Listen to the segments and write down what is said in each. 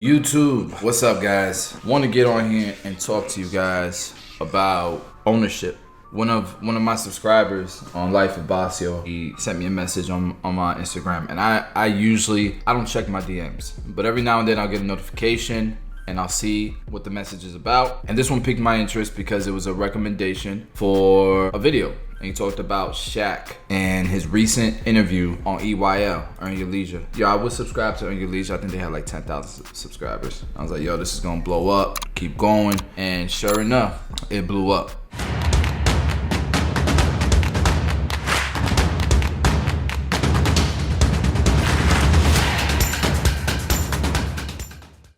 YouTube, what's up guys? Want to get on here and talk to you guys about ownership. One of my subscribers on Life of Basio, he sent me a message on my Instagram, and I usually don't check my DMs, but every now and then I'll get a notification and I'll see what the message is about. And this one piqued my interest because it was a recommendation for a video. And he talked about Shaq and his recent interview on EYL, Earn Your Leisure. Yo, I was subscribed to Earn Your Leisure. I think they had like 10,000 subscribers. I was like, yo, this is gonna blow up. Keep going. And sure enough, it blew up.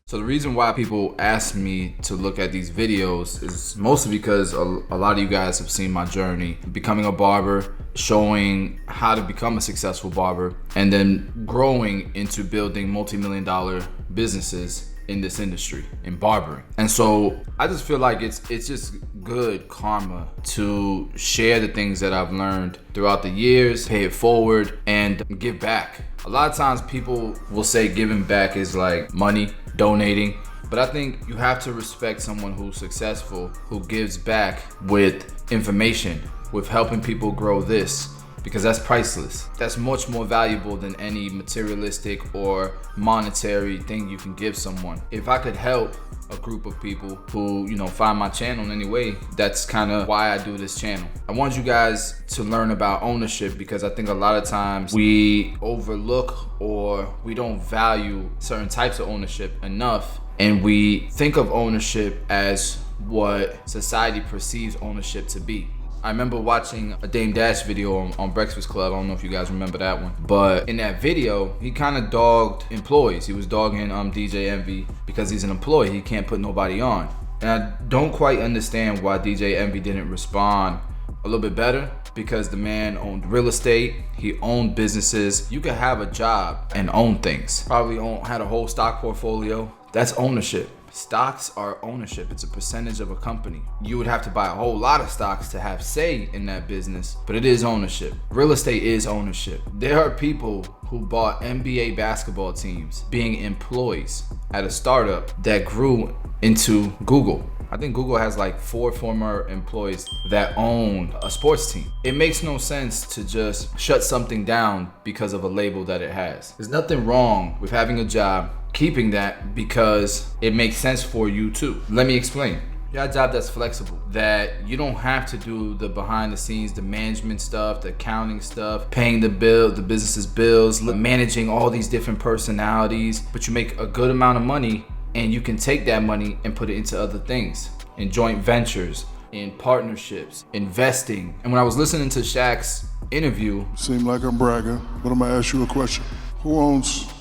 So the reason why people ask me to look at these videos is mostly because a lot of you guys have seen my journey becoming a barber, showing how to become a successful barber, and then growing into building multi-million-dollar businesses in this industry, in barbering. And so I just feel like it's just good karma to share the things that I've learned throughout the years, pay it forward, and give back. A lot of times people will say giving back is like money, donating, but I think you have to respect someone who's successful, who gives back with information, with helping people grow this, because that's priceless. That's much more valuable than any materialistic or monetary thing you can give someone. If I could help a group of people who, find my channel in any way, that's kind of why I do this channel. I want you guys to learn about ownership because I think a lot of times we overlook or we don't value certain types of ownership enough, and we think of ownership as what society perceives ownership to be. I remember watching a Dame Dash video on Breakfast Club. I don't know if you guys remember that one. But in that video, he kind of dogged employees. He was dogging DJ Envy because he's an employee. He can't put nobody on. And I don't quite understand why DJ Envy didn't respond a little bit better, because the man owned real estate. He owned businesses. You could have a job and own things. Probably had a whole stock portfolio. That's ownership. Stocks are ownership. It's a percentage of a company. You would have to buy a whole lot of stocks to have say in that business, but it is ownership. Real estate is ownership. There are people who bought NBA basketball teams being employees at a startup that grew into Google. I think Google has like 4 former employees that own a sports team. It makes no sense to just shut something down because of a label that it has. There's nothing wrong with having a job, keeping that because it makes sense for you too. Let me explain. You got a job that's flexible, that you don't have to do the behind the scenes, the management stuff, the accounting stuff, paying the business's bills, managing all these different personalities, but you make a good amount of money and you can take that money and put it into other things, in joint ventures, in partnerships, investing. And when I was listening to Shaq's interview, seem like I'm bragging, but I'm gonna ask you a question. Who owns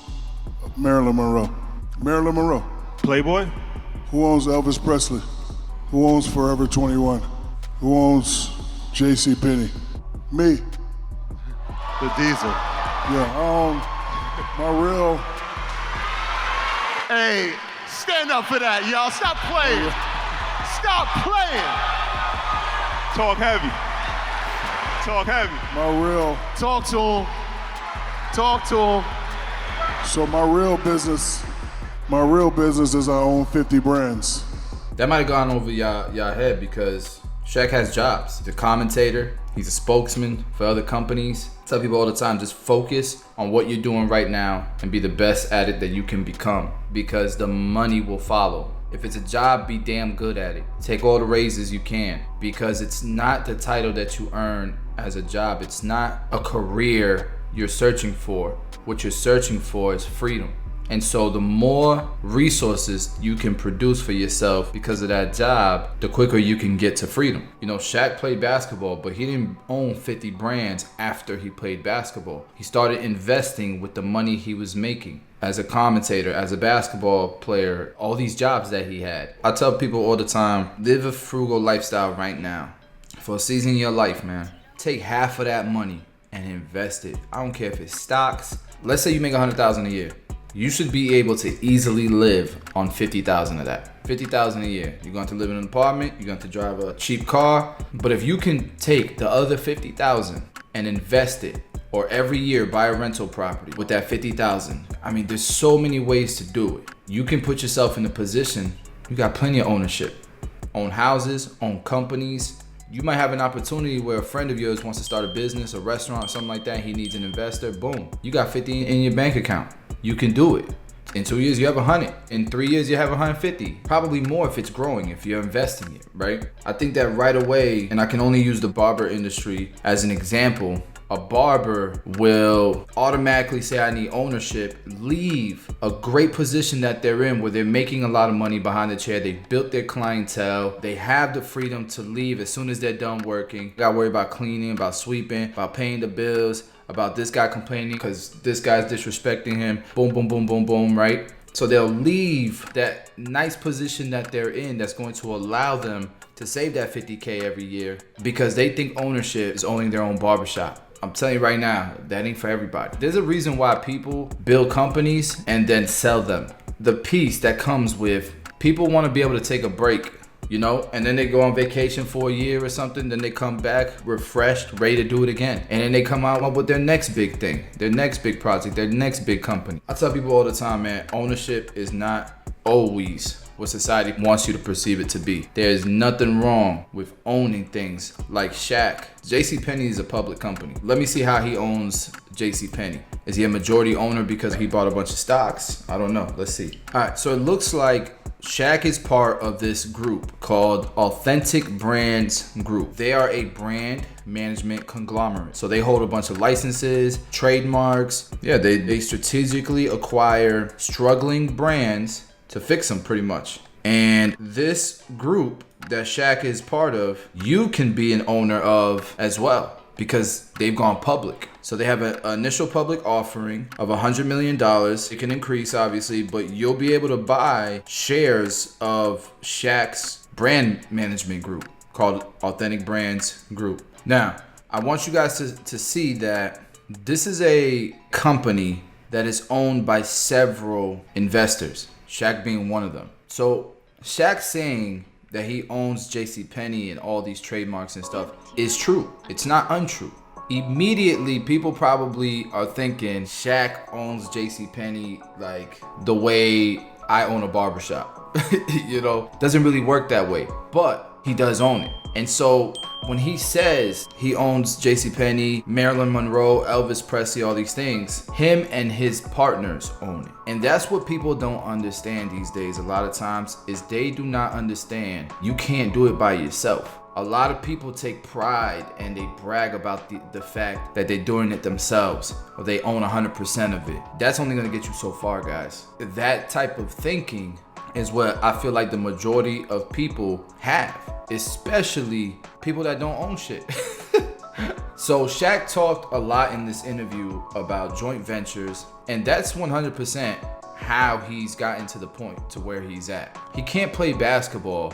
Marilyn Monroe? Marilyn Monroe. Playboy? Who owns Elvis Presley? Who owns Forever 21? Who owns J.C. Penney? Me. The Diesel. Yeah, I own my real. Hey, stand up for that, y'all. Stop playing. Stop playing. Talk heavy. Talk heavy. My real. Talk to him. Talk to him. So my real business is I own 50 brands. that might have gone over y'all head because Shaq has jobs. He's a commentator. He's a spokesman for other companies. I tell people all the time, just focus on what you're doing right now and be the best at it that you can become, because the money will follow. If it's a job, be damn good at it. Take all the raises you can, because it's not the title that you earn as a job. It's not a career you're searching for. What you're searching for is freedom. And so the more resources you can produce for yourself because of that job, the quicker you can get to freedom. You know, Shaq played basketball, but he didn't own 50 brands after he played basketball. He started investing with the money he was making as a commentator, as a basketball player, all these jobs that he had. I tell people all the time, live a frugal lifestyle right now. For a season in your life, man, take half of that money and invest it. I don't care if it's stocks. Let's say you make $100,000 a year. You should be able to easily live on $50,000 of that. $50,000 a year. You're going to live in an apartment. You're going to drive a cheap car. But if you can take the other $50,000 and invest it or every year buy a rental property with that 50,000. I mean, there's so many ways to do it. You can put yourself in a position, you got plenty of ownership. Own houses, own companies. You might have an opportunity where a friend of yours wants to start a business, a restaurant, something like that. He needs an investor. Boom. You got 50 in your bank account. You can do it. In 2 years, you have 100. In 3 years, you have 150. Probably more if it's growing, if you're investing it, right? I think that right away, and I can only use the barber industry as an example, a barber will automatically say, I need ownership, leave a great position that they're in where they're making a lot of money behind the chair. They built their clientele. They have the freedom to leave as soon as they're done working. Got to worry about cleaning, about sweeping, about paying the bills, about this guy complaining because this guy's disrespecting him. Boom, boom, boom, boom, boom, right? So they'll leave that nice position that they're in that's going to allow them to save that 50K every year because they think ownership is owning their own barbershop. I'm telling you right now, that ain't for everybody. There's a reason why people build companies and then sell them. The piece that comes with people want to be able to take a break, you know, and then they go on vacation for a year or something, then they come back refreshed, ready to do it again. And then they come out with their next big thing, their next big project, their next big company. I tell people all the time, man, ownership is not always what society wants you to perceive it to be. There's nothing wrong with owning things like Shaq. JCPenney is a public company. Let me see how he owns JCPenney. Is he a majority owner because he bought a bunch of stocks? I don't know. Let's see. All right, so it looks like Shaq is part of this group called Authentic Brands Group. They are a brand management conglomerate. So they hold a bunch of licenses, trademarks. Yeah, they strategically acquire struggling brands to fix them pretty much. And this group that Shaq is part of, you can be an owner of as well because they've gone public. So they have an initial public offering of $100 million. It can increase obviously, but you'll be able to buy shares of Shaq's brand management group called Authentic Brands Group. Now, I want you guys to see that this is a company that is owned by several investors. Shaq being one of them. So Shaq saying that he owns JCPenney and all these trademarks and stuff is true. It's not untrue. Immediately, people probably are thinking Shaq owns JCPenney like the way I own a barbershop. You know, doesn't really work that way, but he does own it. And so when he says he owns JCPenney, Marilyn Monroe, Elvis Presley, all these things, him and his partners own it. And that's what people don't understand these days a lot of times is they do not understand you can't do it by yourself. A lot of people take pride and they brag about the fact that they're doing it themselves or they own 100% of it. That's only gonna get you so far, guys. That type of thinking is what I feel like the majority of people have, especially people that don't own shit. So Shaq talked a lot in this interview about joint ventures, and that's 100% how he's gotten to the point to where he's at. He can't play basketball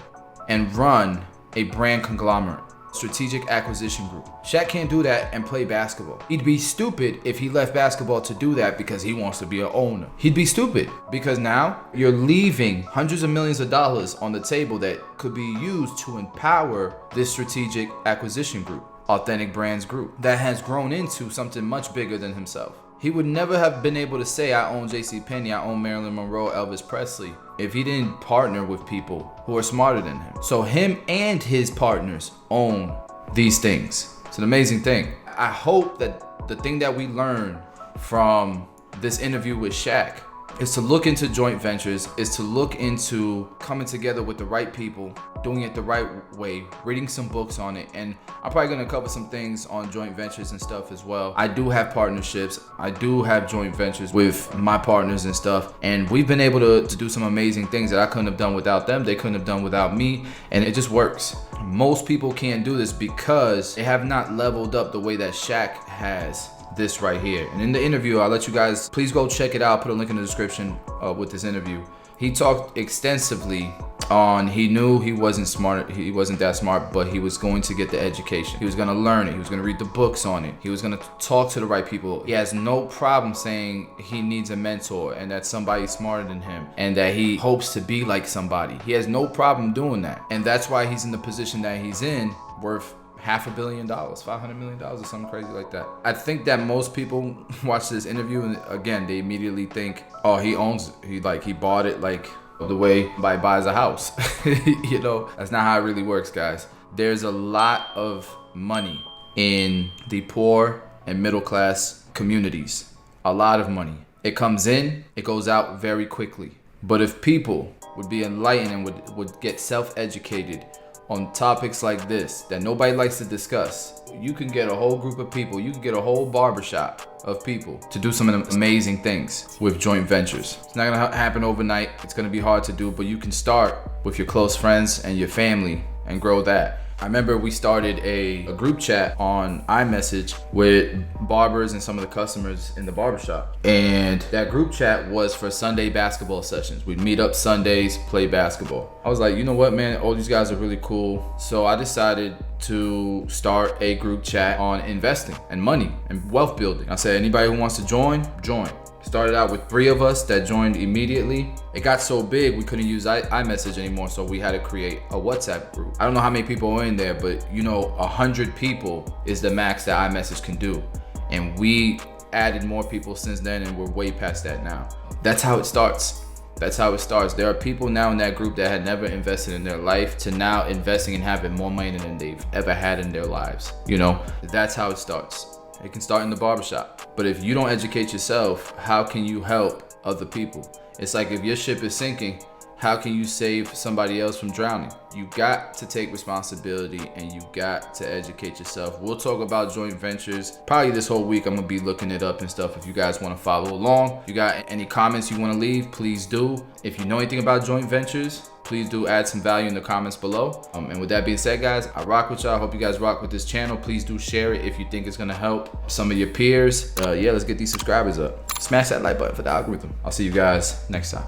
and run a brand conglomerate, strategic acquisition group. Shaq can't do that and play basketball. He'd be stupid if he left basketball to do that because he wants to be an owner. He'd be stupid because now you're leaving hundreds of millions of dollars on the table that could be used to empower this strategic acquisition group, Authentic Brands Group, that has grown into something much bigger than himself. He would never have been able to say, I own JCPenney, I own Marilyn Monroe, Elvis Presley, if he didn't partner with people who are smarter than him. So him and his partners own these things. It's an amazing thing. I hope that the thing that we learn from this interview with Shaq is to look into joint ventures, is to look into coming together with the right people, doing it the right way, reading some books on it. And I'm probably gonna cover some things on joint ventures and stuff as well. I do have partnerships. I do have joint ventures with my partners and stuff. And we've been able to do some amazing things that I couldn't have done without them. They couldn't have done without me. And it just works. Most people can't do this because they have not leveled up the way that Shaq has this right here. And in the interview, I'll let you guys, please go check it out. I'll put a link in the description with this interview. He talked extensively on, he knew he wasn't smart, he wasn't that smart, but he was going to get the education. He was gonna learn it, he was gonna read the books on it, he was gonna talk to the right people. He has no problem saying he needs a mentor and that somebody's smarter than him and that he hopes to be like somebody. He has no problem doing that. And that's why he's in the position that he's in, worth $500 million, $500 million or something crazy like that. I think that most people watch this interview and again, they immediately think, oh, he bought it like the way somebody buys a house. You know, that's not how it really works, guys. There's a lot of money in the poor and middle class communities. A lot of money. It comes in, it goes out very quickly. But if people would be enlightened and would get self-educated on topics like this that nobody likes to discuss, you can get a whole group of people, you can get a whole barbershop of people to do some amazing things with joint ventures. It's not gonna happen overnight, it's gonna be hard to do, but you can start with your close friends and your family and grow that. I remember we started a group chat on iMessage with barbers and some of the customers in the barbershop. And that group chat was for Sunday basketball sessions. We'd meet up Sundays, play basketball. I was like, you know what, man, all these guys are really cool. So I decided to start a group chat on investing and money and wealth building. I said, anybody who wants to join, join. Started out with 3 of us that joined immediately. It got so big we couldn't use iMessage anymore, so we had to create a WhatsApp group. I don't know how many people are in there, but you know, 100 people is the max that iMessage can do. And we added more people since then, and we're way past that now. That's how it starts. That's how it starts. There are people now in that group that had never invested in their life to now investing and having more money than they've ever had in their lives. You know, that's how it starts. It can start in the barbershop. But if you don't educate yourself, how can you help other people? It's like if your ship is sinking, how can you save somebody else from drowning? You got to take responsibility and you got to educate yourself. We'll talk about joint ventures. Probably this whole week I'm gonna be looking it up and stuff if you guys wanna follow along. If you got any comments you wanna leave, please do. If you know anything about joint ventures, please do add some value in the comments below. And with that being said, guys, I rock with y'all. I hope you guys rock with this channel. Please do share it if you think it's gonna help some of your peers. Yeah, let's get these subscribers up. Smash that like button for the algorithm. I'll see you guys next time.